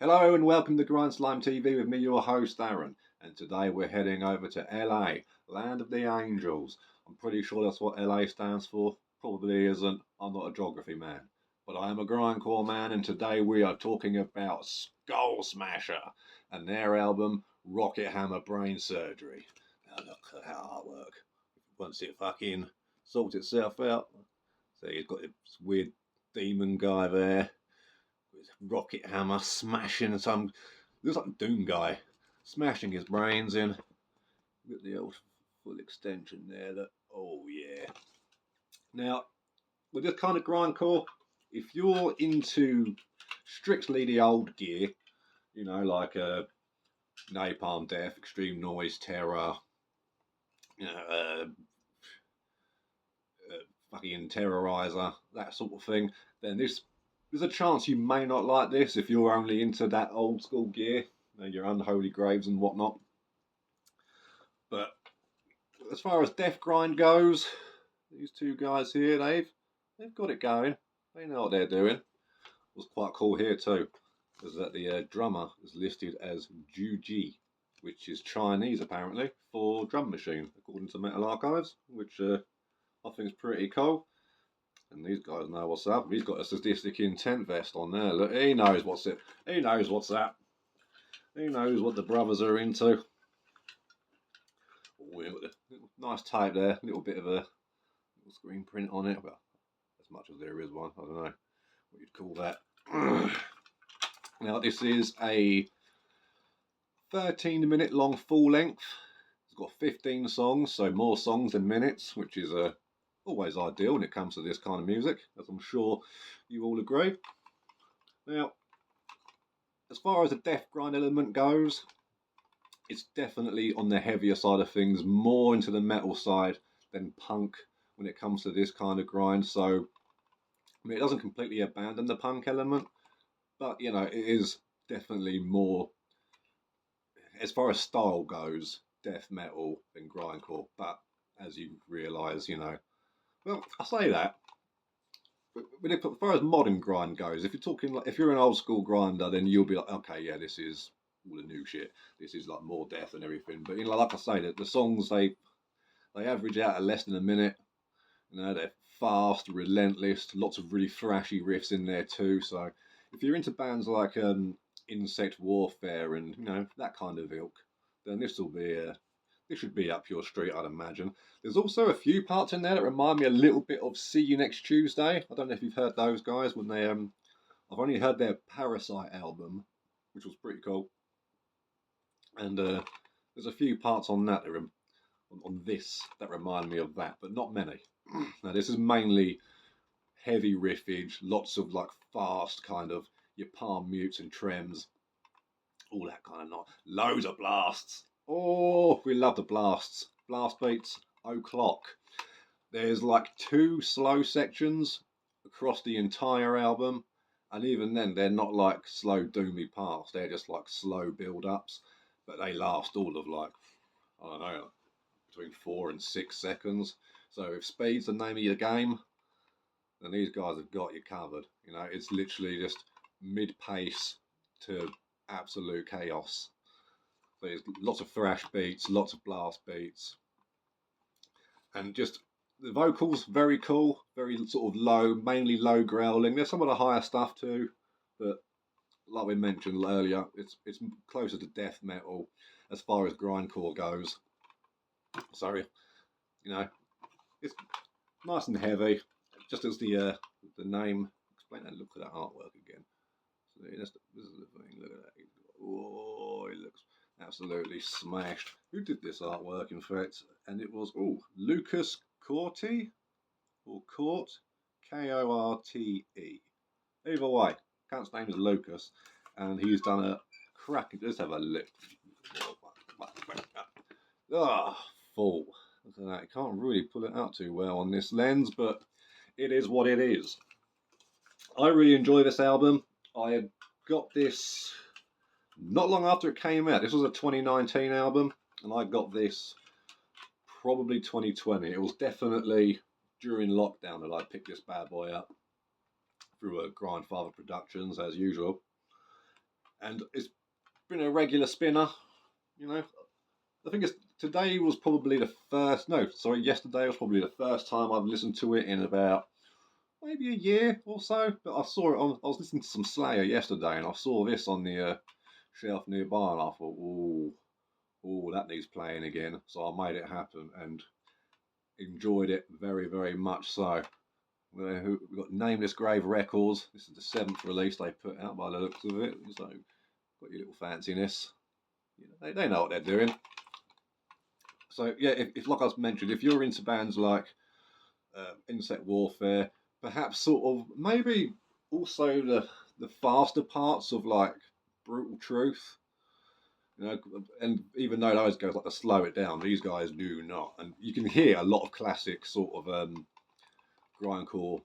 Hello and welcome to Grind Slime TV with me, your host Aaron. And today we're heading over to LA, Land of the Angels. I'm pretty sure that's what LA stands for. Probably isn't. I'm not a geography man. But I am a grindcore man, and today we are talking about Skullsmasher and their album Rocket Hammer Brain Surgery. Now look at that artwork. Once it fucking sorts itself out. So you've got this weird demon guy there. Rocket hammer smashing some. Looks like a Doom guy smashing his brains in. Got the old full extension there. That oh yeah. Now with this kind of grindcore, if you're into strictly the old gear, you know, like Napalm Death, Extreme Noise, Terror, you know, fucking Terrorizer, that sort of thing, then there's a chance you may not like this if you're only into that old school gear, you know, your Unholy Graves and whatnot. But as far as Death Grind goes, these two guys here, they've got it going. They know what they're doing. It was quite cool here too, is that the drummer is listed as Juji, which is Chinese apparently for drum machine, according to Metal Archives, which I think is pretty cool. And these guys know what's up. He's got a sadistic intent vest on there. Look, he knows what's it. He knows what's up. He knows what the brothers are into. Oh, nice type there. Little bit of a little screen print on it. Well, as much as there is one. I don't know what you'd call that. Now, this is a 13-minute long full length. It's got 15 songs, so more songs than minutes, which is always ideal when it comes to this kind of music, as I'm sure you all agree. Now, as far as the death grind element goes, it's definitely on the heavier side of things, more into the metal side than punk when it comes to this kind of grind. So, I mean, it doesn't completely abandon the punk element, but, you know, it is definitely more, as far as style goes, death metal than grindcore. But, as you realise, you know, well, I say that, but as far as modern grind goes, if you're talking like, if you're an old school grinder, then you'll be like, okay, yeah, this is all the new shit. This is like more death and everything. But you know, like I say, the songs they average out at less than a minute. You know, they're fast, relentless, lots of really thrashy riffs in there too. So if you're into bands like Insect Warfare and you know that kind of ilk, then this will be this should be up your street, I'd imagine. There's also a few parts in there that remind me a little bit of See You Next Tuesday. I don't know if you've heard those guys when they I've only heard their Parasite album, which was pretty cool. And there's a few parts on that on this that remind me of that, but not many. Now this is mainly heavy riffage, lots of like fast kind of your palm mutes and trems, all that kind of noise. Loads of blasts. Oh, we love the blasts. Blast beats, o'clock. There's like 2 slow sections across the entire album, and even then they're not like slow doomy parts. They're just like slow build-ups, but they last all of like, I don't know, between 4 and 6 seconds. So if speed's the name of your game, then these guys have got you covered. You know, it's literally just mid-pace to absolute chaos. There's lots of thrash beats, lots of blast beats, and just the vocals very cool, very sort of low, mainly low growling. There's some of the higher stuff too, but like we mentioned earlier, it's closer to death metal as far as grindcore goes. So you know, it's nice and heavy, just as the name. Explain that. Look at that artwork again. So this is the thing. Look at that. Oh, it looks absolutely smashed. Who did this artwork, in fact? And it was, Lucas Corte, or Court, K-O-R-T-E. Either way, cunt's name is Lucas, and he's done a cracking, let's have a look. Full. Look at that. You can't really pull it out too well on this lens, but it is what it is. I really enjoy this album. I got this not long after it came out. This was a 2019 album, and I got this probably 2020. It was definitely during lockdown that I picked this bad boy up through Grindfather Productions, as usual. and it's been a regular spinner. You know, I think today was probably the first. No, sorry, yesterday was probably the first time I've listened to it in about maybe a year or so. But I saw it on. I was listening to some Slayer yesterday, and I saw this on the shelf nearby, and I thought, oh, that needs playing again. So I made it happen and enjoyed it very, very much. So we've got Nameless Grave Records. This is the 7th release they put out by the looks of it. So got your little fanciness. You know, they know what they're doing. So yeah, if like I mentioned, if you're into bands like Insect Warfare, perhaps sort of maybe also the faster parts of like Brutal Truth, you know, and even though those guys like to slow it down, these guys do not, and you can hear a lot of classic sort of grindcore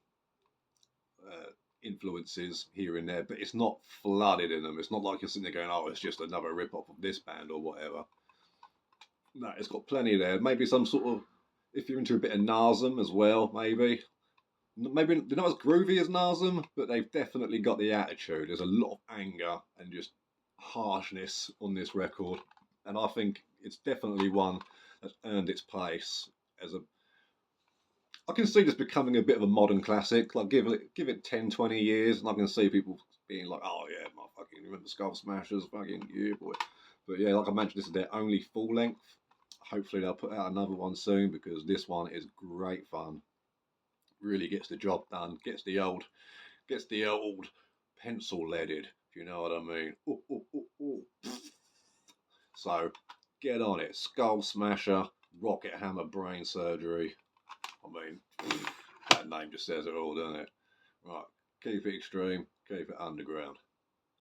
influences here and there, but it's not flooded in them. It's not like you're sitting there going, "Oh, it's just another rip off of this band or whatever." No, it's got plenty there. Maybe some sort of, if you're into a bit of Nasm as well, maybe. Maybe they're not as groovy as Nasm, but they've definitely got the attitude. There's a lot of anger and just harshness on this record, and I think it's definitely one that's earned its place as a. I can see this becoming a bit of a modern classic. Like give it 10, 20 years, and I can see people being like, "Oh yeah, my fucking remember Skullsmashers, fucking yeah, boy." But yeah, like I mentioned, this is their only full length. Hopefully they'll put out another one soon because this one is great fun. Really gets the job done. Gets the old pencil leaded, if you know what I mean. Ooh, ooh, ooh, ooh. So get on it. Skullsmasher, Rocket Hammer Brain Surgery. I mean, that name just says it all, doesn't it? Right, keep it extreme, keep it underground.